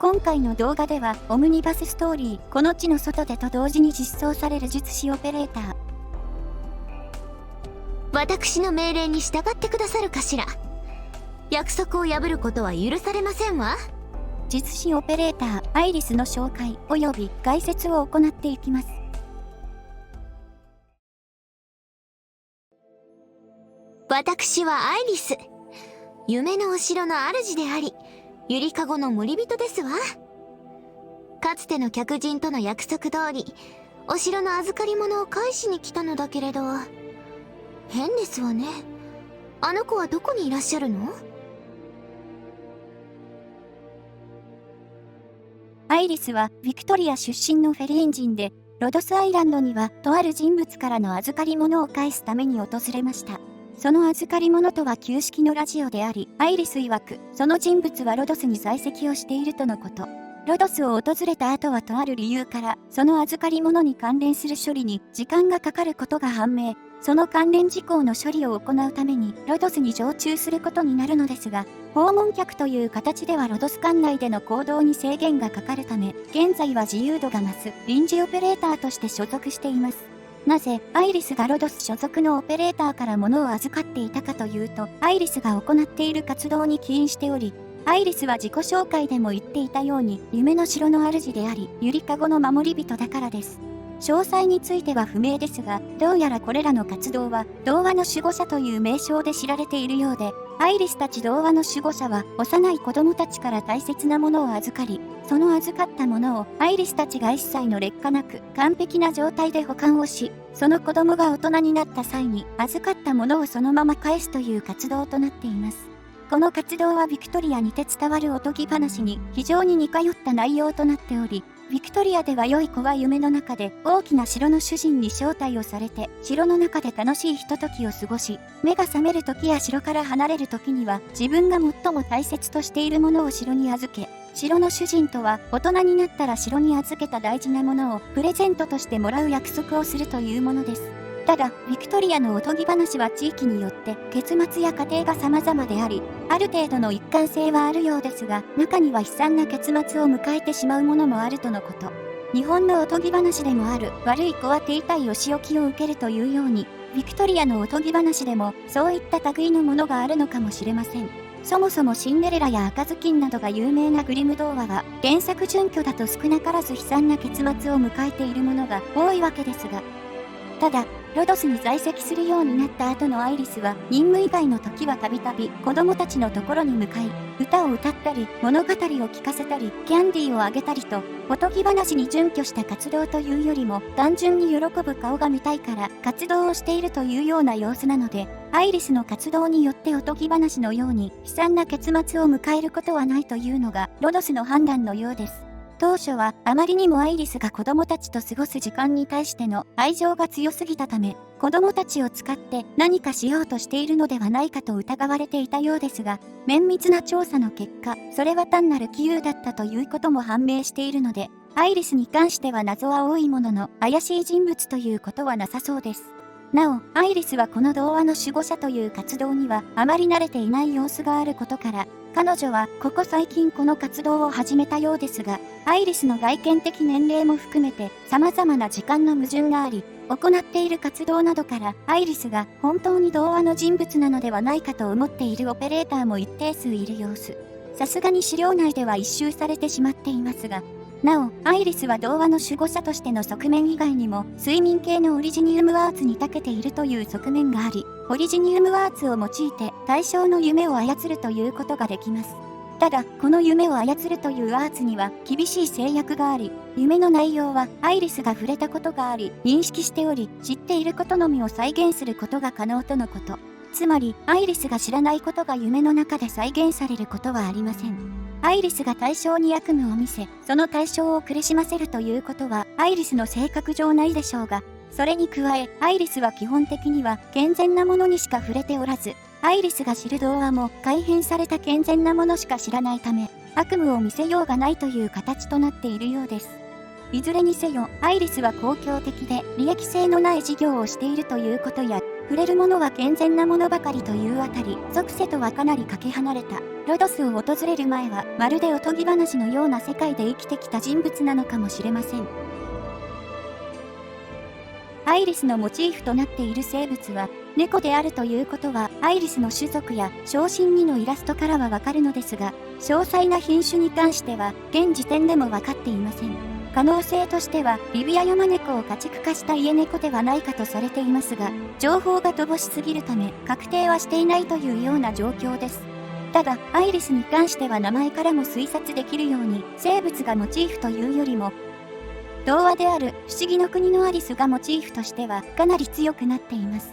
今回の動画ではオムニバスストーリーこの地の外でと同時に実装される術師オペレーター。私の命令に従ってくださるかしら。約束を破ることは許されませんわ。術師オペレーターアイリスの紹介及び解説を行っていきます。私はアイリス。夢のお城の主であり、ゆりかごの森人ですわ。かつての客人との約束通り、お城の預かり物を返しに来たのだけれど、変ですわね。あの子はどこにいらっしゃるの？アイリスはビクトリア出身のフェリー人で、ロドスアイランドにはとある人物からの預かり物を返すために訪れました。その預かり物とは旧式のラジオであり、アイリス曰く、その人物はロドスに在籍をしているとのこと。ロドスを訪れた後はとある理由から、その預かり物に関連する処理に時間がかかることが判明。その関連事項の処理を行うために、ロドスに常駐することになるのですが、訪問客という形ではロドス管内での行動に制限がかかるため、現在は自由度が増す臨時オペレーターとして所属しています。なぜ、アイリスがロドス所属のオペレーターから物を預かっていたかというと、アイリスが行っている活動に起因しており、アイリスは自己紹介でも言っていたように、夢の城の主であり、ゆりかごの守り人だからです。詳細については不明ですが、どうやらこれらの活動は、童話の守護者という名称で知られているようで、アイリスたち童話の守護者は、幼い子供たちから大切なものを預かり、その預かったものをアイリスたちが一切の劣化なく完璧な状態で保管をし、その子供が大人になった際に預かったものをそのまま返すという活動となっています。この活動はビクトリアにて伝わるおとぎ話に非常に似通った内容となっており、ビクトリアでは良い子は夢の中で大きな城の主人に招待をされて、城の中で楽しいひとときを過ごし、目が覚める時や城から離れる時には自分が最も大切としているものを城に預け、城の主人とは大人になったら城に預けた大事なものをプレゼントとしてもらう約束をするというものです。ただ、ビクトリアのおとぎ話は地域によって結末や過程が様々であり、ある程度の一貫性はあるようですが、中には悲惨な結末を迎えてしまうものもあるとのこと。日本のおとぎ話でもある悪い子は手痛いお仕置きを受けるというように、ビクトリアのおとぎ話でもそういった類のものがあるのかもしれません。そもそもシンデレラや赤ずきんなどが有名なグリム童話は、原作準拠だと少なからず悲惨な結末を迎えているものが多いわけですが、ただ、ロドスに在籍するようになった後のアイリスは、任務以外の時はたびたび子供たちのところに向かい、歌を歌ったり、物語を聞かせたり、キャンディーをあげたりと、おとぎ話に準拠した活動というよりも、単純に喜ぶ顔が見たいから活動をしているというような様子なので、アイリスの活動によっておとぎ話のように悲惨な結末を迎えることはないというのが、ロドスの判断のようです。当初はあまりにもアイリスが子供たちと過ごす時間に対しての愛情が強すぎたため、子供たちを使って何かしようとしているのではないかと疑われていたようですが、綿密な調査の結果、それは単なる杞憂だったということも判明しているので、アイリスに関しては謎は多いものの、怪しい人物ということはなさそうです。なお、アイリスはこの童話の守護者という活動にはあまり慣れていない様子があることから、彼女はここ最近この活動を始めたようですが、アイリスの外見的年齢も含めて様々な時間の矛盾があり、行っている活動などからアイリスが本当に童話の人物なのではないかと思っているオペレーターも一定数いる様子。さすがに資料内では一周されてしまっていますが、なお、アイリスは童話の守護者としての側面以外にも、睡眠系のオリジニウムワーツに長けているという側面があり、オリジニウムワーツを用いて対象の夢を操るということができます。ただ、この夢を操るというアーツには厳しい制約があり、夢の内容はアイリスが触れたことがあり、認識しており、知っていることのみを再現することが可能とのこと。つまり、アイリスが知らないことが夢の中で再現されることはありません。アイリスが対象に悪夢を見せ、その対象を苦しませるということは、アイリスの性格上ないでしょうが、それに加え、アイリスは基本的には健全なものにしか触れておらず、アイリスが知る童話も改変された健全なものしか知らないため、悪夢を見せようがないという形となっているようです。いずれにせよ、アイリスは公共的で利益性のない事業をしているということや、触れるものは健全なものばかりというあたり、属性とはかなりかけ離れた。ロドスを訪れる前は、まるでおとぎ話のような世界で生きてきた人物なのかもしれません。アイリスのモチーフとなっている生物は、猫であるということは、アイリスの種族や小心2のイラストからはわかるのですが、詳細な品種に関しては、現時点でもわかっていません。可能性としては、リビアヨマネコを家畜化した家猫ではないかとされていますが、情報が乏しすぎるため、確定はしていないというような状況です。ただ、アイリスに関しては名前からも推察できるように、生物がモチーフというよりも、童話である不思議の国のアリスがモチーフとしてはかなり強くなっています。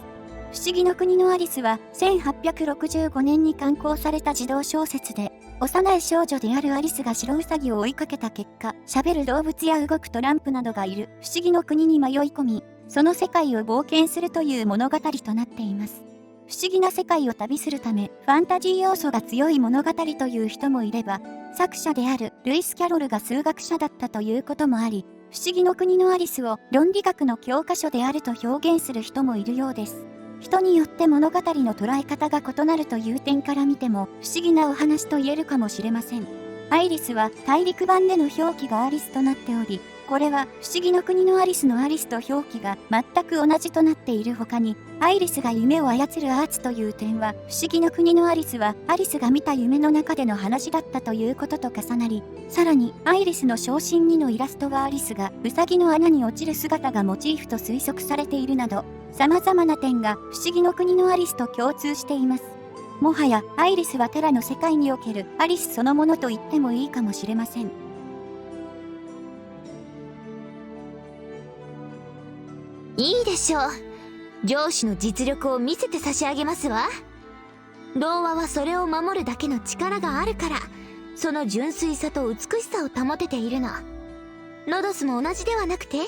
不思議の国のアリスは1865年に刊行された児童小説で、幼い少女であるアリスが白ウサギを追いかけた結果、喋る動物や動くトランプなどがいる不思議の国に迷い込み、その世界を冒険するという物語となっています。不思議な世界を旅するため、ファンタジー要素が強い物語という人もいれば、作者であるルイス・キャロルが数学者だったということもあり、不思議の国のアリスを論理学の教科書であると表現する人もいるようです。人によって物語の捉え方が異なるという点から見ても不思議なお話と言えるかもしれません。アイリスは大陸版での表記がアリスとなっており、これは不思議の国のアリスのアリスと表記が全く同じとなっている他に、アイリスが夢を操るアーツという点は、不思議の国のアリスはアリスが見た夢の中での話だったということと重なり、さらにアイリスの小心2のイラストはアリスがウサギの穴に落ちる姿がモチーフと推測されているなど、様々な点が不思議の国のアリスと共通しています。もはやアイリスはテラの世界におけるアリスそのものと言ってもいいかもしれません。いいでしょう。上司の実力を見せて差し上げますわ。童話はそれを守るだけの力があるから、その純粋さと美しさを保てているの。ロドスも同じではなくて？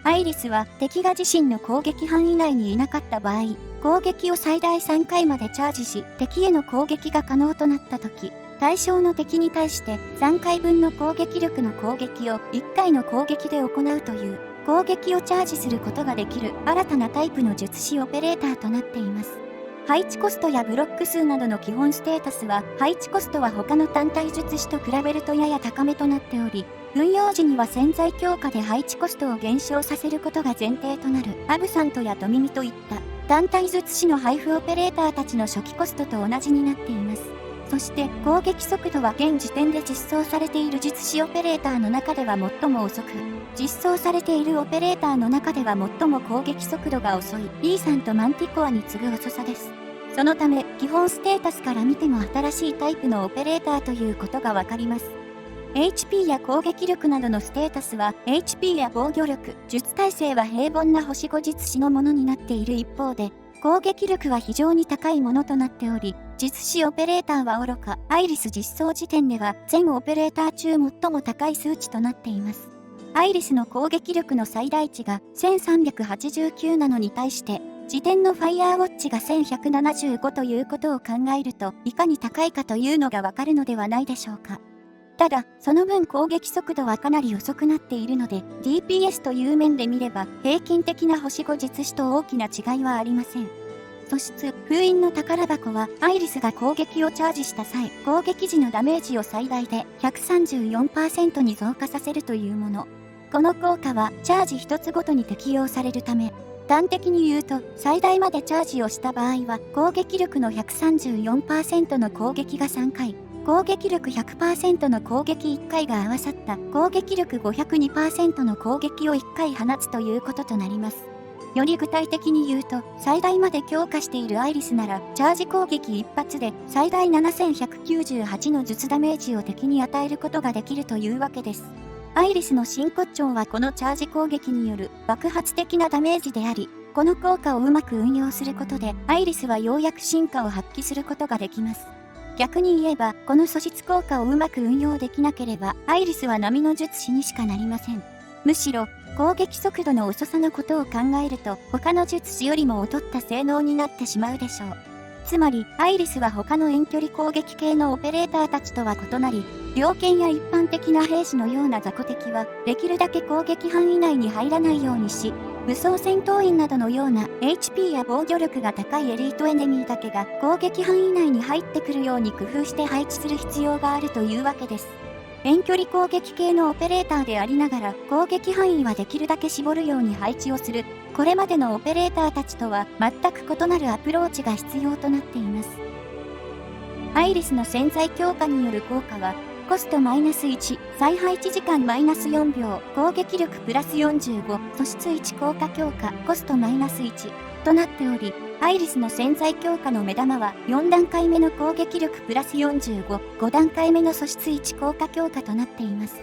アイリスは敵が自身の攻撃範囲内にいなかった場合、攻撃を最大3回までチャージし、敵への攻撃が可能となった時、対象の敵に対して3回分の攻撃力の攻撃を1回の攻撃で行うという、攻撃をチャージすることができる新たなタイプの術師オペレーターとなっています。配置コストやブロック数などの基本ステータスは、配置コストは他の単体術師と比べるとやや高めとなっており、運用時には潜在強化で配置コストを減少させることが前提となるアブサントやドミミといった単体術師の配布オペレーターたちの初期コストと同じになっています。そして攻撃速度は現時点で実装されている術師オペレーターの中では最も遅く、実装されているオペレーターの中では最も攻撃速度が遅い B さんとマンティコアに次ぐ遅さです。そのため基本ステータスから見ても新しいタイプのオペレーターということがわかります。HP や攻撃力などのステータスは HP や防御力、術耐性は平凡な星5術師のものになっている一方で、攻撃力は非常に高いものとなっており、術師オペレーターは愚か、アイリス実装時点では全オペレーター中最も高い数値となっています。アイリスの攻撃力の最大値が1389なのに対して、時点のファイヤーウォッチが1175ということを考えると、いかに高いかというのがわかるのではないでしょうか。ただ、その分攻撃速度はかなり遅くなっているので、DPS という面で見れば、平均的な星5術師と大きな違いはありません。素質、封印の宝箱は、アイリスが攻撃をチャージした際、攻撃時のダメージを最大で 134% に増加させるというもの。この効果は、チャージ1つごとに適用されるため、端的に言うと、最大までチャージをした場合は、攻撃力の 134% の攻撃が3回、攻撃力 100% の攻撃1回が合わさった攻撃力 502% の攻撃を1回放つということとなります。より具体的に言うと、最大まで強化しているアイリスなら、チャージ攻撃一発で最大7198の術ダメージを敵に与えることができるというわけです。アイリスの真骨頂はこのチャージ攻撃による爆発的なダメージであり、この効果をうまく運用することで、アイリスはようやく真価を発揮することができます。逆に言えば、この素質効果をうまく運用できなければ、アイリスは並の術師にしかなりません。むしろ、攻撃速度の遅さのことを考えると、他の術師よりも劣った性能になってしまうでしょう。つまり、アイリスは他の遠距離攻撃系のオペレーターたちとは異なり、猟犬や一般的な兵士のような雑魚敵は、できるだけ攻撃範囲内に入らないようにし、武装戦闘員などのような HP や防御力が高いエリートエネミーだけが攻撃範囲内に入ってくるように工夫して配置する必要があるというわけです。遠距離攻撃系のオペレーターでありながら攻撃範囲はできるだけ絞るように配置をする。これまでのオペレーターたちとは全く異なるアプローチが必要となっています。アイリスの潜在強化による効果は、コストマイナス1、再配置時間マイナス4秒、攻撃力プラス45、素質1効果強化、コストマイナス1となっており、アイリスの潜在強化の目玉は4段階目の攻撃力プラス45、5段階目の素質1効果強化となっています。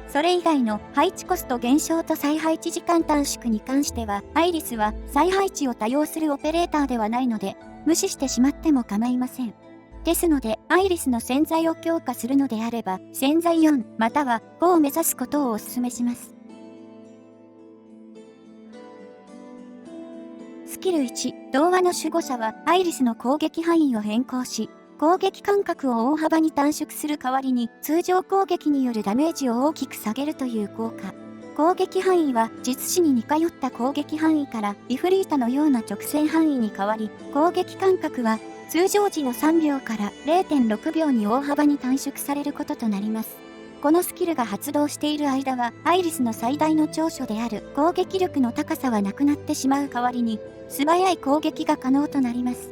それ以外の配置コスト減少と再配置時間短縮に関しては、アイリスは再配置を多用するオペレーターではないので、無視してしまっても構いません。ですので、アイリスの潜在を強化するのであれば、潜在4または5を目指すことをお勧めします。スキル1、童話の守護者はアイリスの攻撃範囲を変更し、攻撃間隔を大幅に短縮する代わりに通常攻撃によるダメージを大きく下げるという効果。攻撃範囲は実施に似通った攻撃範囲からイフリータのような直線範囲に変わり、攻撃間隔は通常時の3秒から 0.6 秒に大幅に短縮されることとなります。このスキルが発動している間は、アイリスの最大の長所である攻撃力の高さはなくなってしまう代わりに、素早い攻撃が可能となります。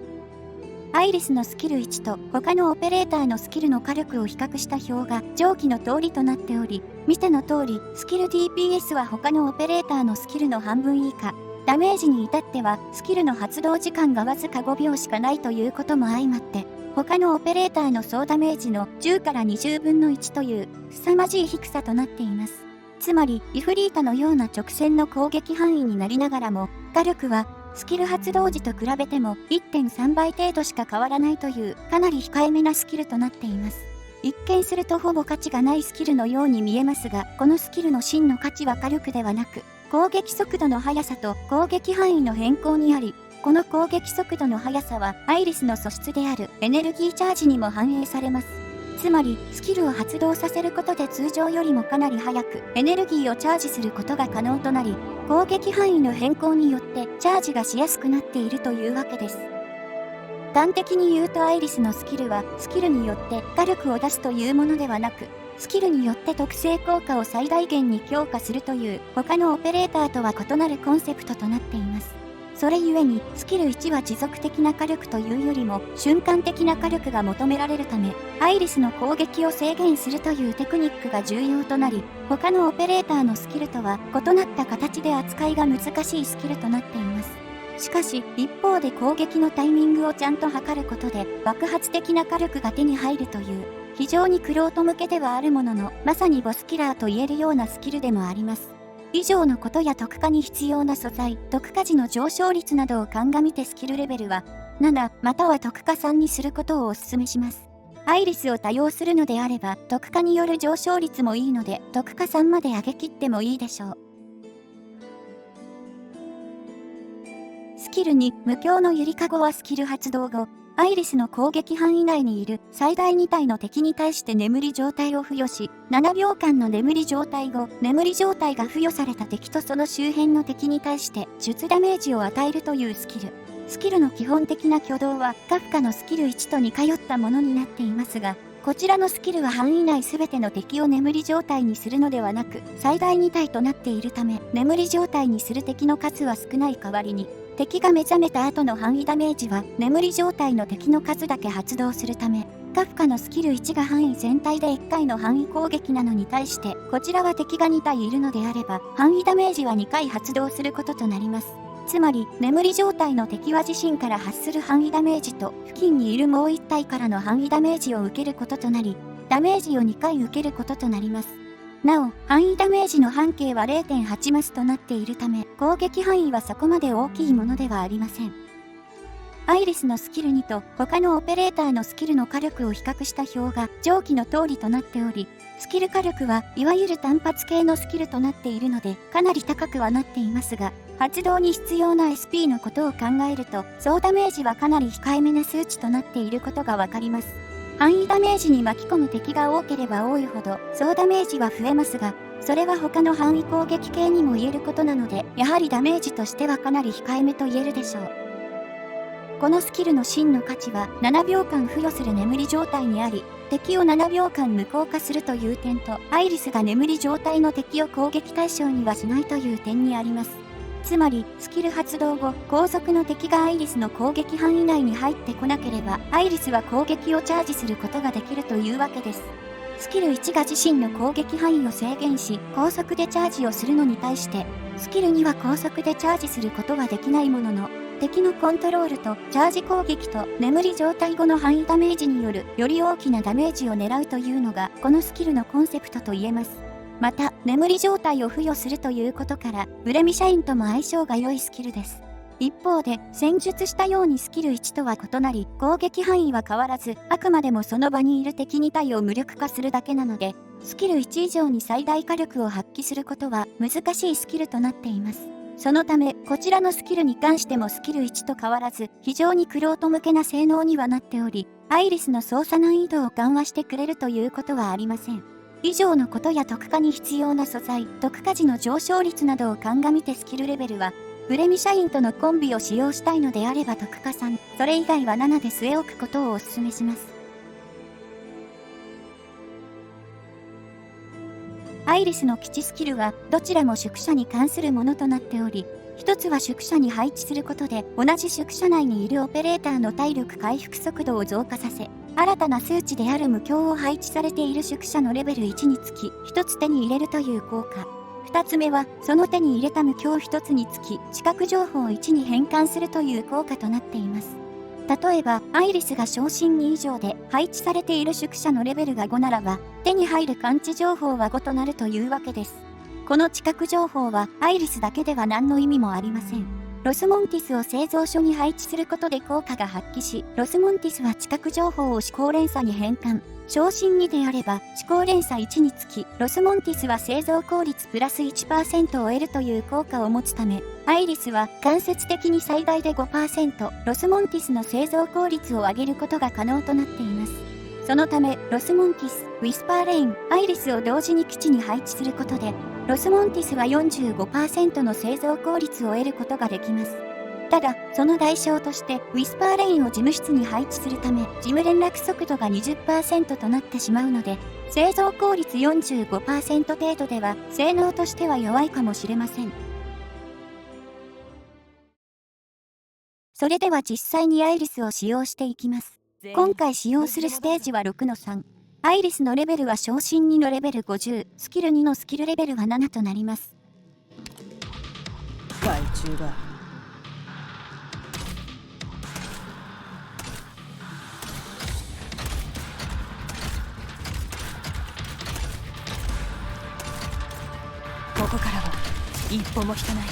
アイリスのスキル1と他のオペレーターのスキルの火力を比較した表が上記の通りとなっており、見ての通り、スキル DPS は他のオペレーターのスキルの半分以下、ダメージに至ってはスキルの発動時間がわずか5秒しかないということも相まって、他のオペレーターの総ダメージの10から20分の1という凄まじい低さとなっています。つまり、イフリータのような直線の攻撃範囲になりながらも、火力はスキル発動時と比べても 1.3 倍程度しか変わらないというかなり控えめなスキルとなっています。一見するとほぼ価値がないスキルのように見えますが、このスキルの真の価値は火力ではなく、攻撃速度の速さと攻撃範囲の変更にあり、この攻撃速度の速さはアイリスの素質であるエネルギーチャージにも反映されます。つまり、スキルを発動させることで通常よりもかなり早くエネルギーをチャージすることが可能となり、攻撃範囲の変更によってチャージがしやすくなっているというわけです。端的に言うとアイリスのスキルはスキルによって火力を出すというものではなく、スキルによって特性効果を最大限に強化するという他のオペレーターとは異なるコンセプトとなっています。それゆえにスキル1は持続的な火力というよりも瞬間的な火力が求められるため、アイリスの攻撃を制限するというテクニックが重要となり、他のオペレーターのスキルとは異なった形で扱いが難しいスキルとなっています。しかし、一方で攻撃のタイミングをちゃんと測ることで爆発的な火力が手に入るという、非常に玄人向けではあるものの、まさにボスキラーと言えるようなスキルでもあります。以上のことや特化に必要な素材、特化時の上昇率などを鑑みてスキルレベルは7または特化3にすることをお勧めします。アイリスを多用するのであれば、特化による上昇率もいいので、特化3まで上げ切ってもいいでしょう。スキル2、無強のゆりかごはスキル発動後、アイリスの攻撃範囲内にいる最大2体の敵に対して眠り状態を付与し、7秒間の眠り状態後、眠り状態が付与された敵とその周辺の敵に対して術ダメージを与えるというスキル。スキルの基本的な挙動はカフカのスキル1と似通ったものになっていますが、こちらのスキルは範囲内すべての敵を眠り状態にするのではなく、最大2体となっているため、眠り状態にする敵の数は少ない代わりに、敵が目覚めた後の範囲ダメージは眠り状態の敵の数だけ発動するため、カフカのスキル1が範囲全体で1回の範囲攻撃なのに対して、こちらは敵が2体いるのであれば、範囲ダメージは2回発動することとなります。つまり、眠り状態の敵は自身から発する範囲ダメージと、付近にいるもう1体からの範囲ダメージを受けることとなり、ダメージを2回受けることとなります。なお、範囲ダメージの半径は 0.8 マスとなっているため、攻撃範囲はそこまで大きいものではありません。アイリスのスキル2と他のオペレーターのスキルの火力を比較した表が上記の通りとなっており、スキル火力はいわゆる単発系のスキルとなっているのでかなり高くはなっていますが、発動に必要な SP のことを考えると、総ダメージはかなり控えめな数値となっていることがわかります。範囲ダメージに巻き込む敵が多ければ多いほど、総ダメージは増えますが、それは他の範囲攻撃系にも言えることなので、やはりダメージとしてはかなり控えめと言えるでしょう。このスキルの真の価値は、7秒間付与する眠り状態にあり、敵を7秒間無効化するという点と、アイリスが眠り状態の敵を攻撃対象にはしないという点にあります。つまり、スキル発動後、後続の敵がアイリスの攻撃範囲内に入ってこなければ、アイリスは攻撃をチャージすることができるというわけです。スキル1が自身の攻撃範囲を制限し、高速でチャージをするのに対して、スキル2は高速でチャージすることはできないものの、敵のコントロールとチャージ攻撃と眠り状態後の範囲ダメージによるより大きなダメージを狙うというのがこのスキルのコンセプトと言えます。また、眠り状態を付与するということから、ブレミシャインとも相性が良いスキルです。一方で、戦術したようにスキル1とは異なり、攻撃範囲は変わらず、あくまでもその場にいる敵2体を無力化するだけなので、スキル1以上に最大火力を発揮することは難しいスキルとなっています。そのため、こちらのスキルに関してもスキル1と変わらず、非常に玄人向けな性能にはなっており、アイリスの操作難易度を緩和してくれるということはありません。以上のことや特化に必要な素材、特化時の上昇率などを鑑みてスキルレベルは、ブレミシャインとのコンビを使用したいのであれば特化3、それ以外は7で据え置くことをお勧めします。アイリスの基地スキルはどちらも宿舎に関するものとなっており、一つは宿舎に配置することで同じ宿舎内にいるオペレーターの体力回復速度を増加させ、新たな数値である無強を配置されている宿舎のレベル1につき一つ手に入れるという効果。二つ目はその手に入れた無強一つにつき視覚情報1に変換するという効果となっています。例えば、アイリスが昇進2以上で配置されている宿舎のレベルが5ならば、手に入る感知情報は5となるというわけです。この知覚情報はアイリスだけでは何の意味もありません。ロスモンティスを製造所に配置することで効果が発揮し、ロスモンティスは知覚情報を思考連鎖に変換。昇進2であれば、思考連鎖1につき、ロスモンティスは製造効率プラス 1% を得るという効果を持つため、アイリスは間接的に最大で 5%、ロスモンティスの製造効率を上げることが可能となっています。そのため、ロスモンティス、ウィスパーレイン、アイリスを同時に基地に配置することで、ロスモンティスは 45% の製造効率を得ることができます。ただ、その代償として、ウィスパーレインを事務室に配置するため、事務連絡速度が 20% となってしまうので、製造効率 45% 程度では、性能としては弱いかもしれません。それでは実際にアイリスを使用していきます。今回使用するステージは 6-3。アイリスのレベルは昇進2のレベル50、スキル2のスキルレベルは7となります。害虫がここからは一歩も引かない。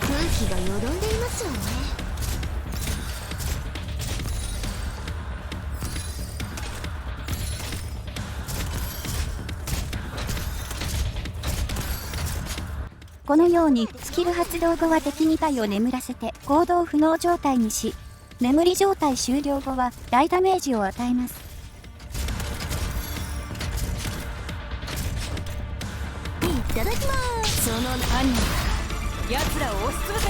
空気がよどんでいますわね。このようにスキル発動後は敵2体を眠らせて行動不能状態にし、眠り状態終了後は大ダメージを与えます。いただきます。その犯人、奴らを押しつぶせ。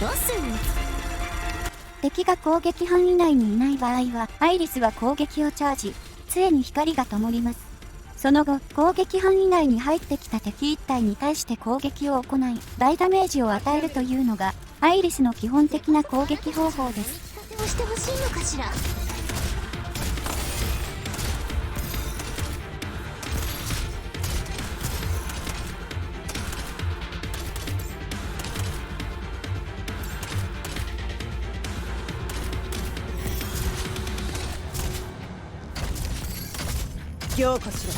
どうする？敵が攻撃範囲内にいない場合は、アイリスは攻撃をチャージ、杖に光が灯ります。その後、攻撃範囲内に入ってきた敵1体に対して攻撃を行い、大ダメージを与えるというのが、アイリスの基本的な攻撃方法です。立てをしてほしいのかしら。凝固しろ。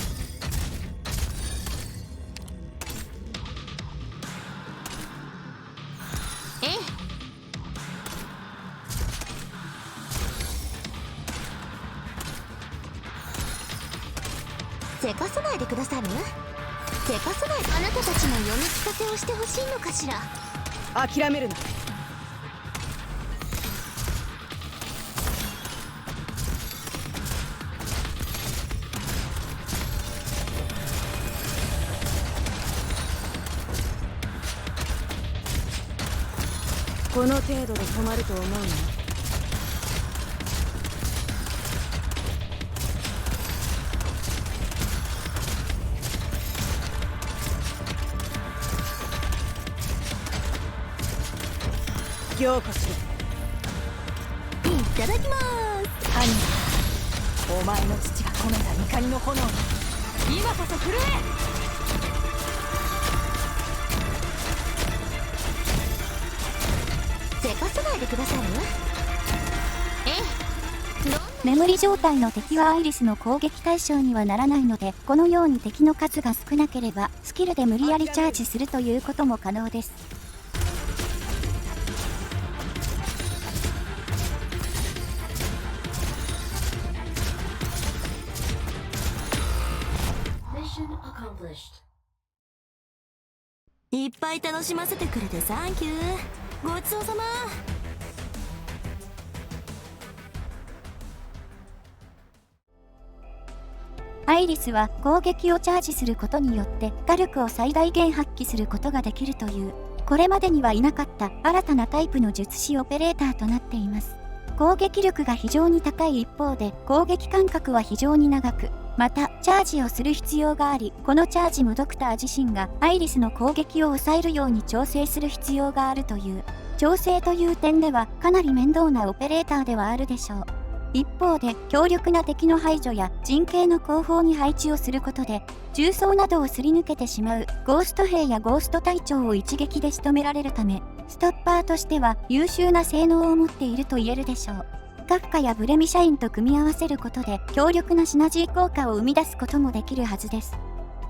せかさないでくださる？せかさない。あなたたちの読み聞かせをしてほしいのかしら。諦めるな。この程度で止まると思うな。凝固しろ。いただきまーす。兄貴、お前の父が込めた怒りの炎だ。今こそ震え。せかさないでくださる？ええ。眠り状態の敵はアイリスの攻撃対象にはならないので、このように敵の数が少なければスキルで無理やりチャージするということも可能です。いっぱい楽しませてくれてサンキュー。ごちそうさま。アイリスは攻撃をチャージすることによって火力を最大限発揮することができるという、これまでにはいなかった新たなタイプの術師オペレーターとなっています。攻撃力が非常に高い一方で攻撃間隔は非常に長く、またチャージをする必要があり、このチャージもドクター自身がアイリスの攻撃を抑えるように調整する必要があるという、調整という点ではかなり面倒なオペレーターではあるでしょう。一方で強力な敵の排除や陣形の後方に配置をすることで重装などをすり抜けてしまうゴースト兵やゴースト隊長を一撃で仕留められるため、ストッパーとしては優秀な性能を持っていると言えるでしょう。カフカやブレミ社員と組み合わせることで強力なシナジー効果を生み出すこともできるはずです。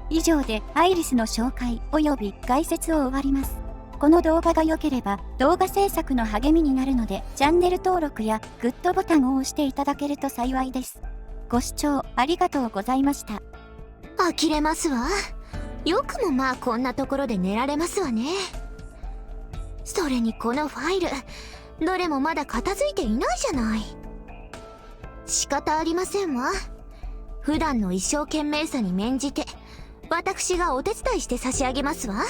以上でアイリスの紹介及び概説を終わります。この動画が良ければ動画制作の励みになるのでチャンネル登録やグッドボタンを押していただけると幸いです。ご視聴ありがとうございました。呆れますわ。よくもまあこんなところで寝られますわね。それにこのファイル、どれもまだ片付いていないじゃない。仕方ありませんわ。普段の一生懸命さに免じて私がお手伝いして差し上げますわ。